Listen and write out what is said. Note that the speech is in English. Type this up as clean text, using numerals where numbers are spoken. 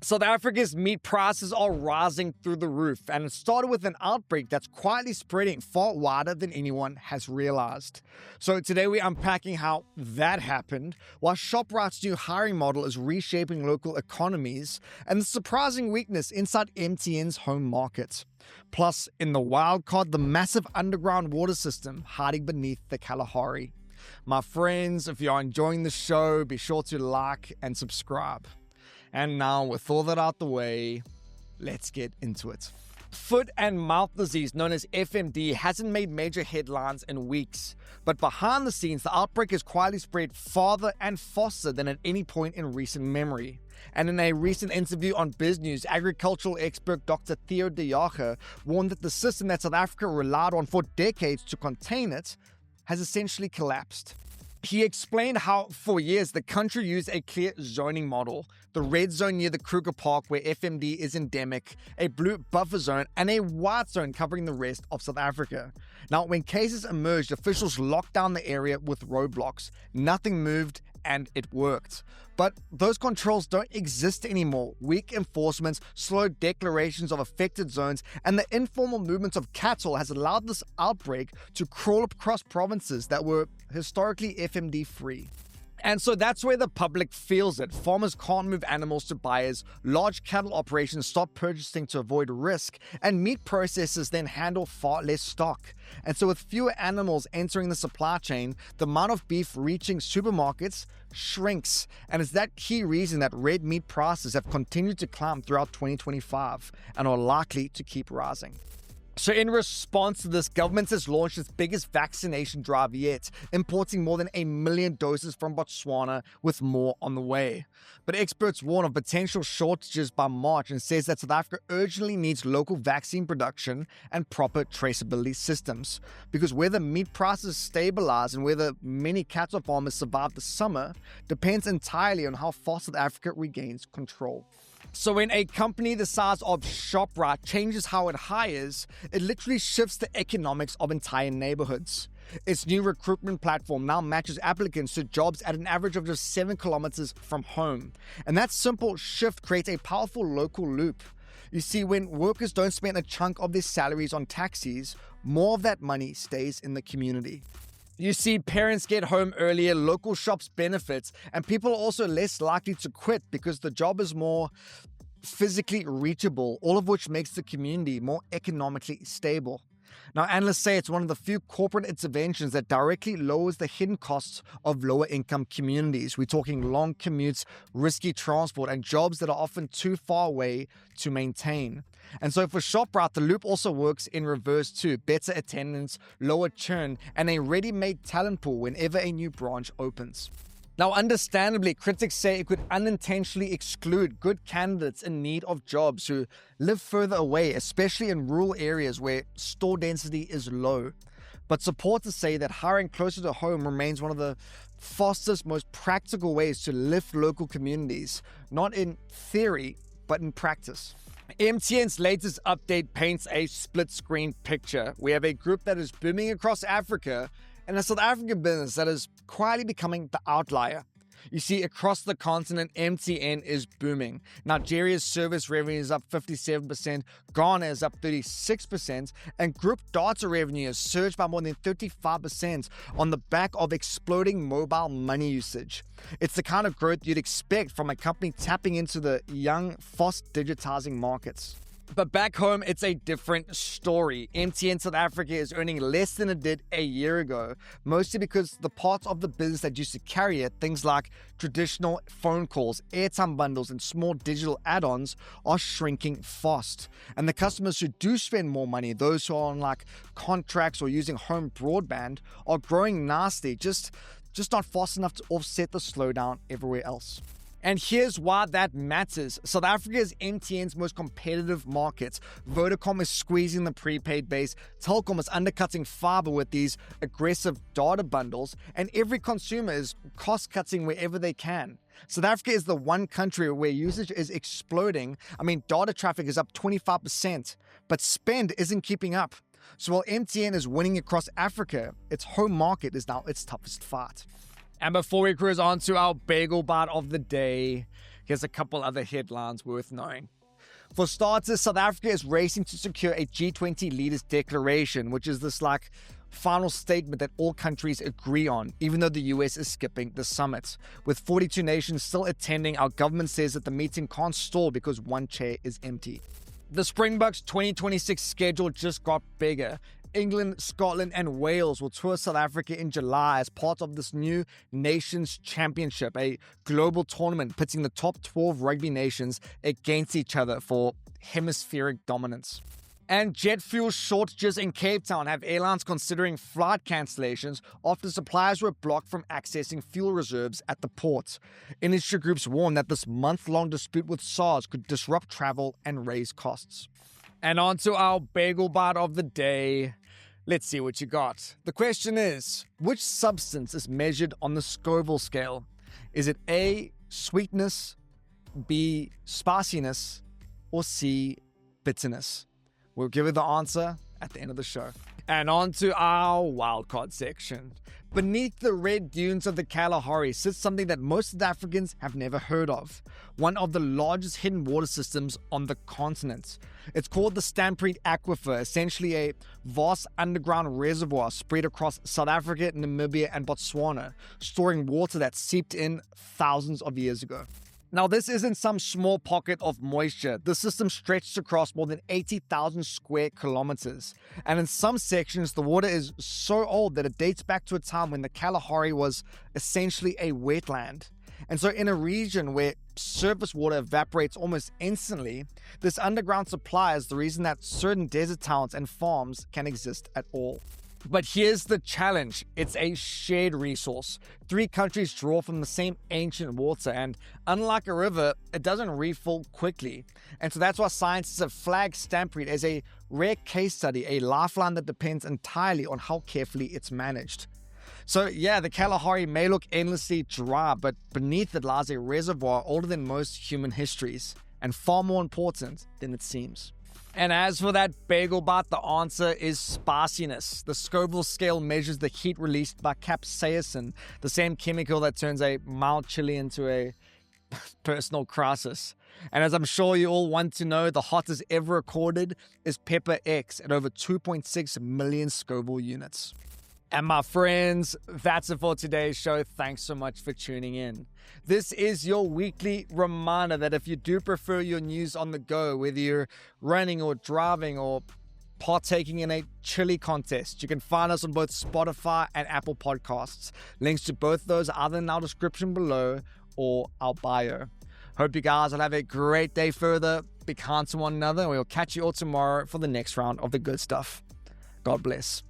South Africa's meat prices are rising through the roof, and it started with an outbreak that's quietly spreading far wider than anyone has realized. So today we're unpacking how that happened, why Shoprite's new hiring model is reshaping local economies, and the surprising weakness inside MTN's home market. Plus, in the Wildcard, the massive underground water system hiding beneath the Kalahari. My friends, if you're enjoying the show, be sure to like and subscribe. And now, with all that out the way, let's get into it. Foot and mouth disease, known as FMD, hasn't made major headlines in weeks. But behind the scenes, the outbreak has quietly spread farther and faster than at any point in recent memory. And in a recent interview on BizNews, agricultural expert Dr. Theo de Jager warned that the system that South Africa relied on for decades to contain it has essentially collapsed. He explained how, for years, the country used a clear zoning model: the red zone near the Kruger Park, where FMD is endemic, a blue buffer zone, and a white zone covering the rest of South Africa. Now, when cases emerged, officials locked down the area with roadblocks. Nothing moved, and it worked. But those controls don't exist anymore. Weak enforcement, slow declarations of affected zones, and the informal movement of cattle has allowed this outbreak to crawl across provinces that were historically FMD free. And so that's where the public feels it. Farmers can't move animals to buyers, large cattle operations stop purchasing to avoid risk, and meat processors then handle far less stock. And so with fewer animals entering the supply chain, the amount of beef reaching supermarkets shrinks. And it's that key reason that red meat prices have continued to climb throughout 2025 and are likely to keep rising. So in response to this, government has launched its biggest vaccination drive yet, importing more than 1 million doses from Botswana, with more on the way. But experts warn of potential shortages by March and says that South Africa urgently needs local vaccine production and proper traceability systems. Because whether meat prices stabilize and whether many cattle farmers survive the summer depends entirely on how fast South Africa regains control. So when a company the size of Shoprite changes how it hires, it literally shifts the economics of entire neighborhoods. Its new recruitment platform now matches applicants to jobs at an average of just 7 kilometers from home. And that simple shift creates a powerful local loop. You see, when workers don't spend a chunk of their salaries on taxis, more of that money stays in the community. You see, parents get home earlier, local shops benefit, and people are also less likely to quit because the job is more physically reachable, all of which makes the community more economically stable. Now, analysts say it's one of the few corporate interventions that directly lowers the hidden costs of lower income communities. We're talking long commutes, risky transport, and jobs that are often too far away to maintain. And so for Shoprite, the loop also works in reverse too: better attendance, lower churn, and a ready-made talent pool whenever a new branch opens. Now, understandably, critics say it could unintentionally exclude good candidates in need of jobs who live further away, especially in rural areas where store density is low. But supporters say that hiring closer to home remains one of the fastest, most practical ways to lift local communities, not in theory, but in practice. MTN's latest update paints a split-screen picture. We have a group that is booming across Africa and a South African business that is quietly becoming the outlier. You see, across the continent, MTN is booming. Nigeria's service revenue is up 57%, Ghana is up 36%, and group data revenue has surged by more than 35% on the back of exploding mobile money usage. It's the kind of growth you'd expect from a company tapping into the young, fast digitizing markets. But back home, it's a different story. MTN South Africa is earning less than it did a year ago, mostly because the parts of the business that used to carry it, things like traditional phone calls, airtime bundles, and small digital add-ons, are shrinking fast. And the customers who do spend more money, those who are on like contracts or using home broadband, are growing nicely, just not fast enough to offset the slowdown everywhere else. And here's why that matters. South Africa is MTN's most competitive market. Vodacom is squeezing the prepaid base, Telkom is undercutting fiber with these aggressive data bundles, and every consumer is cost-cutting wherever they can. South Africa is the one country where usage is exploding. Data traffic is up 25%, but spend isn't keeping up. So while MTN is winning across Africa, its home market is now its toughest fight. And before we cruise on to our Bagel Bite of the day, Here's a couple other headlines worth knowing. For starters, South Africa is racing to secure a G20 leaders declaration, which is this final statement that all countries agree on, even though the US is skipping the summit. With 42 nations still attending, our government says that the meeting can't stall because one chair is empty. The Springboks 2026 schedule just got bigger. England, Scotland, and Wales will tour South Africa in July as part of this new Nations Championship, a global tournament pitting the top 12 rugby nations against each other for hemispheric dominance. And jet fuel shortages in Cape Town have airlines considering flight cancellations after suppliers were blocked from accessing fuel reserves at the port. Industry groups warn that this month-long dispute with SARS could disrupt travel and raise costs. And on to our bagel bite of the day. Let's see what you got. The question is, which substance is measured on the Scoville scale? Is it A, sweetness, B, spiciness, or C, bitterness? We'll give you the answer at the end of the show. And on to our wildcard section. Beneath the red dunes of the Kalahari sits something that most South Africans have never heard of. One of the largest hidden water systems on the continent. It's called the Shoprite Aquifer, essentially a vast underground reservoir spread across South Africa, Namibia, and Botswana, storing water that seeped in thousands of years ago. Now, this isn't some small pocket of moisture. The system stretches across more than 80,000 square kilometers. And in some sections, the water is so old that it dates back to a time when the Kalahari was essentially a wetland. And so in a region where surface water evaporates almost instantly, this underground supply is the reason that certain desert towns and farms can exist at all. But here's the challenge. It's a shared resource. 3 countries draw from the same ancient water, and unlike a river, it doesn't refill quickly. And so that's why scientists have flagged Shoprite as a rare case study, a lifeline that depends entirely on how carefully it's managed. So yeah, the Kalahari may look endlessly dry, but beneath it lies a reservoir older than most human histories, and far more important than it seems. And as for that bagel bite, the answer is spiciness. The Scoville scale measures the heat released by capsaicin, the same chemical that turns a mild chili into a personal crisis. And as I'm sure you all want to know, the hottest ever recorded is Pepper X at over 2.6 million Scoville units. And my friends, that's it for today's show. Thanks so much for tuning in. This is your weekly reminder that if you do prefer your news on the go, whether you're running or driving or partaking in a chili contest, you can find us on both Spotify and Apple Podcasts. Links to both those are either in our description below or our bio. Hope you guys will have a great day further. Be kind to one another, and we'll catch you all tomorrow for the next round of the good stuff. God bless.